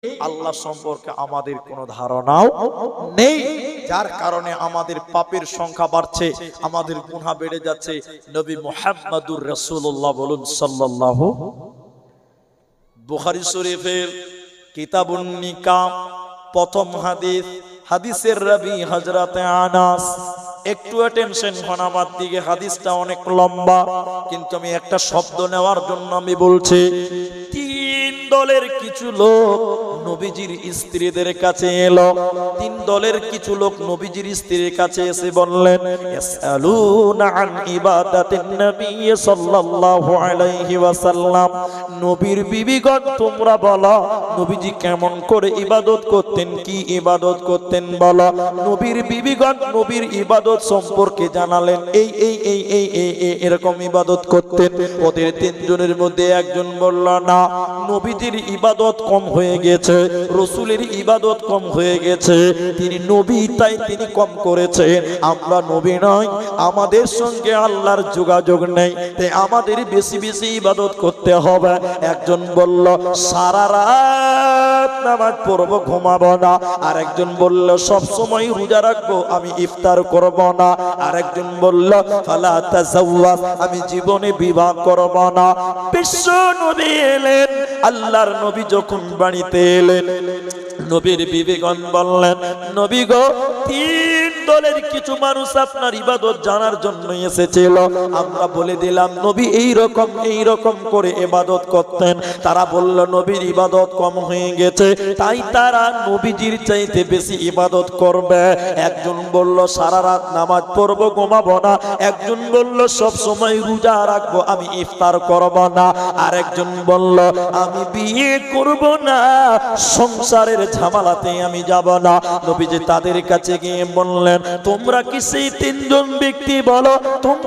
আল্লাহ সম্পর্কে আমাদের কোনো ধারণাও নেই, যার কারণে আমাদের পাপের সংখ্যা বাড়ছে, আমাদের গুনাহ বেড়ে যাচ্ছে। নবী মুহাম্মদুর রাসূলুল্লাহ বলুন সাল্লাল্লাহু। বুখারী শরীফের কিতাবুন নিকাহ প্রথম হাদিস, হাদিসের রাবী হযরতে আনাস। একটু অ্যাটেনশন হন আমার দিকে, হাদিসটা অনেক লম্বা, কিন্তু আমি একটা শব্দ নেওয়ার জন্য আমি বলছি। তিন দলের কিছু লোক নবীজির স্ত্রীদের কাছে এলো। তিন দলের কিছু লোক নবীজির স্ত্রীর কাছে এসে বললেন, ইয়াসআলুনা আন ইবাদাতিন নবী সাল্লাল্লাহু আলাইহি ওয়াসাল্লাম। নবীর বিবিগণ তোমরা বলো নবীজি কেমন করে ইবাদত করতেন, কি ইবাদত করতেন বলো। নবীর বিবিগণ নবীর ইবাদত সম্পর্কে জানালেন, এই এই এই এই এই এরকম ইবাদত করতেন। ওদের তিনজনের মধ্যে একজন বলল, না, নবীজির ইবাদত কম হয়ে গেছে, রাসূলের ইবাদত কম হয়ে গেছে, তিনি নবী তাই তিনি কম করেছেন, আমরা নবী নই, আমাদের সঙ্গে আল্লাহর যোগাযোগ নেই, তাই আমাদের বেশি বেশি ইবাদত করতে হবে। একজন বলল, সারা রাত নামাজ পড়বো, ঘুমাবো না। আর একজন বলল, সব সময় রোজা রাখবো, আমি ইফতার করব না। আর একজন বলল, ফালা তাজাওয়াজ, আমি জীবনে বিবাহ করব না। বিশ্ব নবী এলেন, আল্লাহর নবী যখন বাড়িতে এলেন, নবীর বিবিগণ বললেন, নবী গো, তিন দলের কিছু মানুষ আপনার ইবাদত জানার জন্য এসেছিল। আমরা বলে দিলাম নবী এই রকম করে ইবাদত করতেন। তারা বলল নবীর ইবাদত কম হয়ে গেছে, তাই তারা নবীজির চাইতে বেশি ইবাদত করবে। একজন বলল, সারা রাত নামাজ পড়বো, ঘুমাবো না। একজন বলল, সব সময় রোজা রাখবো, আমি ইফতার করব না। আর একজন বলল, আমি বিয়ে করব না, সংসারের ঝামেলাতে আমি যাব না। নবীজি তাদের কাছে গিয়ে বললেন, তোমরা কি সেই তিনজন ব্যক্তি বলো, তোমরা